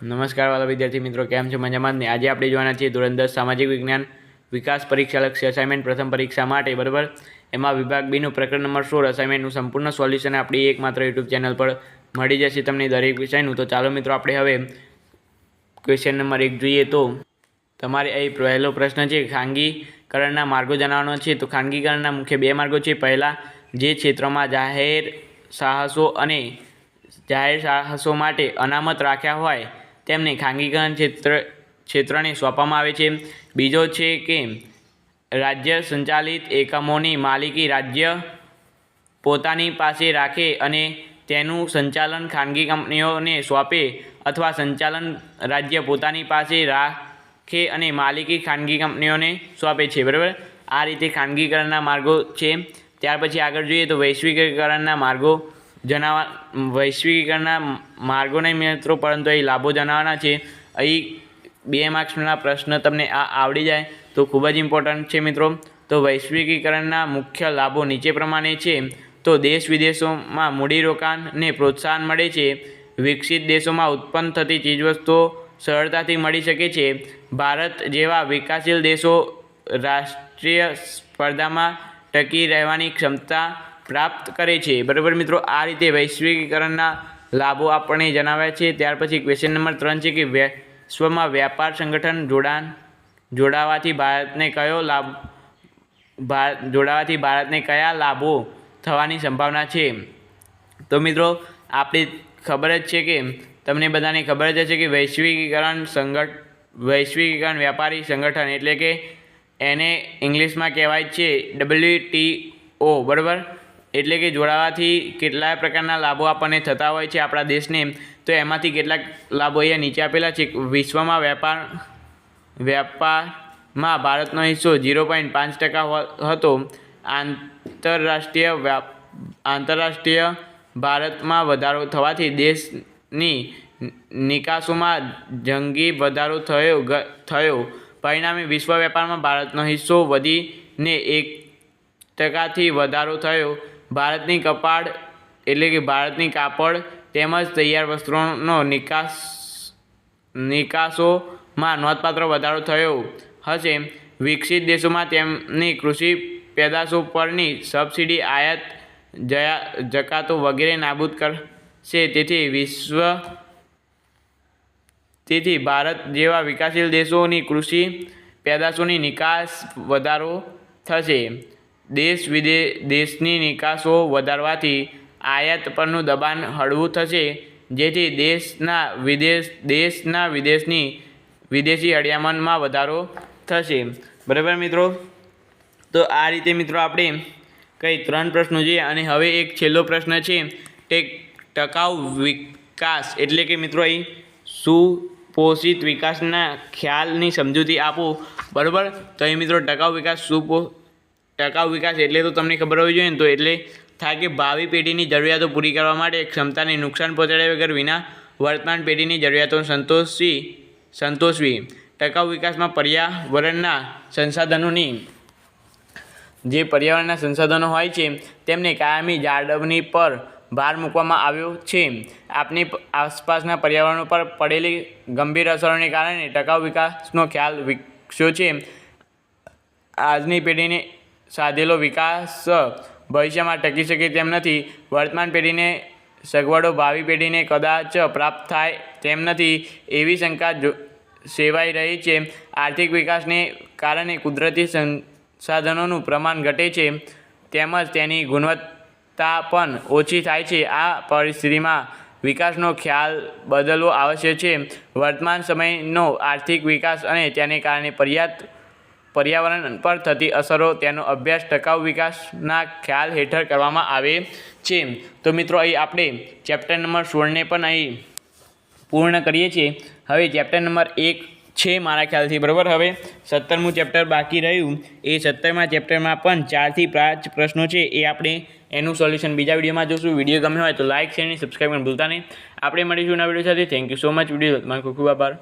નમસ્કાર વાલા વિદ્યાર્થી મિત્રો, કેમ છો? મજામાં ને? આજે આપણે જોવાના છીએ ધોરણ 10 સામાજિક વિજ્ઞાન વિકાસ પરીક્ષાલક્ષી અસાઇનમેન્ટ પ્રથમ પરીક્ષા માટે, બરાબર. એમાં વિભાગ બીનું પ્રકરણ નંબર 16 અસાઇનમેન્ટનું સંપૂર્ણ સોલ્યુશન આપણી એકમાત્ર યુટ્યુબ ચેનલ પર મળી જશે તમને દરેક વિષયનું. તો ચાલો મિત્રો, આપણે હવે ક્વેશ્ચન નંબર 1 જોઈએ. તો તમારે અહીં પહેલો પ્રશ્ન છે, ખાનગીકરણના માર્ગો જણાવવાનો છે. તો ખાનગીકરણના મુખ્ય બે માર્ગો છે. પહેલા, જે ક્ષેત્રોમાં જાહેર સાહસો માટે અનામત રાખ્યા હોય તેમને ખાનગીકરણ ક્ષેત્રને સોંપવામાં આવે છે. બીજો છે કે રાજ્ય સંચાલિત એકમોની માલિકી રાજ્ય પોતાની પાસે રાખે અને તેનું સંચાલન ખાનગી કંપનીઓને સોંપે, અથવા સંચાલન રાજ્ય પોતાની પાસે રાખે અને માલિકી ખાનગી કંપનીઓને સોંપે છે, બરાબર. આ રીતે ખાનગીકરણના માર્ગો છે. ત્યાર પછી આગળ જોઈએ તો વૈશ્વિકીકરણના માર્ગો વૈશ્વિકીકરણના માર્ગો નહીં મિત્રો, પરંતુ અહીં લાભો જણાવવાના છે. અહીં 2 માર્ક્સના પ્રશ્ન તમને આ આવડી જાય તો ખૂબ જ ઇમ્પોર્ટન્ટ છે મિત્રો. તો વૈશ્વિકીકરણના મુખ્ય લાભો નીચે પ્રમાણે છે. તો દેશ વિદેશોમાં મૂડીરોકાણને પ્રોત્સાહન મળે છે. વિકસિત દેશોમાં ઉત્પન્ન થતી ચીજવસ્તુઓ સરળતાથી મળી શકે છે. ભારત જેવા વિકાસશીલ દેશો રાષ્ટ્રીય સ્પર્ધામાં ટકી રહેવાની ક્ષમતા પ્રાપ્ત કરે છે, બરાબર મિત્રો. આ રીતે વૈશ્વિકીકરણના લાભો આપણને જણાવ્યા છે. ત્યાર પછી ક્વેશ્ચન નંબર 3 છે કે વિશ્વમાં વ્યાપાર સંગઠન જોડાવાથી ભારતને કયા લાભો થવાની સંભાવના છે? તો મિત્રો, આપણે ખબર જ છે કે તમને બધાને ખબર જ હશે કે વૈશ્વિકીકરણ વ્યાપારી સંગઠન એટલે કે એને ઇંગ્લિશમાં કહેવાય છે WTO, બરાબર. એટલે કે જોડાવાથી કેટલાય પ્રકારના લાભો આપણને થતા હોય છે આપણા દેશને. તો એમાંથી કેટલાક લાભો અહીંયા નીચે આપેલા છે. વિશ્વમાં વ્યાપારમાં ભારતનો હિસ્સો 0.5% હતો. આંતરરાષ્ટ્રીય ભારતમાં વધારો થવાથી દેશની નિકાસોમાં જંગી વધારો થયો. પરિણામે વિશ્વ વેપારમાં ભારતનો હિસ્સો વધીને 1%થી વધારો થયો. ભારતની કાપડ તેમજ તૈયાર વસ્ત્રોનો નિકાસોમાં નોંધપાત્ર વધારો થયો હશે. વિકસિત દેશોમાં તેમની કૃષિ પેદાશો પરની સબસિડી, આયાત જકાતો વગેરે નાબૂદ કરશે. તેથી ભારત જેવા વિકાસશીલ દેશોની કૃષિ પેદાશોની નિકાસ વધારો થશે. દેશની નિકાસો વધારવાથી આયાત પરનું દબાણ હળવું થશે, જેથી દેશના વિદેશી હળિયામણમાં વધારો થશે, બરાબર મિત્રો. તો આ રીતે મિત્રો આપણે 3 પ્રશ્નો જોઈએ. અને હવે એક છેલ્લો પ્રશ્ન છે તે ટકાઉ વિકાસ એટલે કે મિત્રો અહીં સુપોષિત વિકાસના ખ્યાલની સમજૂતી આપો, બરાબર. તો અહીં મિત્રો ટકાઉ વિકાસ એટલે તો તમને ખબર હોવી જોઈએ ને. તો એટલે થાય કે ભાવિ પેઢીની જરૂરિયાતો પૂરી કરવા માટે ક્ષમતાને નુકસાન પહોંચાડ્યા વગર વિના વર્તમાન પેઢીની જરૂરિયાતો સંતોષવી. ટકાઉ વિકાસમાં પર્યાવરણના સંસાધનો હોય છે તેમને કાયમી જાળવણી પર ભાર મૂકવામાં આવ્યો છે. આપની આસપાસના પર્યાવરણ પર પડેલી ગંભીર અસરોને કારણે ટકાઉ વિકાસનો ખ્યાલ વિકસ્યો છે. આજની પેઢીને સાધેલો વિકાસ ભવિષ્યમાં ટકી શકે તેમ નથી. વર્તમાન પેઢીને સગવડો ભાવિ પેઢીને કદાચ પ્રાપ્ત થાય તેમ નથી, એવી શંકા સેવાઈ રહી છે. આર્થિક વિકાસને કારણે કુદરતી સંસાધનોનું પ્રમાણ ઘટે છે તેમજ તેની ગુણવત્તા પણ ઓછી થાય છે. આ પરિસ્થિતિમાં વિકાસનો ખ્યાલ બદલવો આવશ્યક છે. વર્તમાન સમયનો આર્થિક વિકાસ અને તેને કારણે પર્યાવરણ પર થતી અસરો તેનો અભ્યાસ ટકાઉ વિકાસના ખ્યાલ હેઠળ કરવામાં આવે છે. તો મિત્રો, અહીં આપણે ચેપ્ટર નંબર 16ને પણ અહીં પૂર્ણ કરીએ છીએ. હવે ચેપ્ટર નંબર 1 છે મારા ખ્યાલથી, બરાબર. હવે 17મું ચેપ્ટર બાકી રહ્યું. એ 17મા ચેપ્ટરમાં પણ 4 થી 5 પ્રશ્નો છે. એ આપણે એનું સોલ્યુશન બીજા વિડીયોમાં જોશું. વિડીયો ગમ્યો હોય તો લાઇક, શેર અને સબસ્ક્રાઈબ કરવાનું ભૂલતા નહીં. આપણે મળીશું નવા વિડીયો સાથે. Thank you so much. Video તમારો ખૂબ ખૂબ આભાર.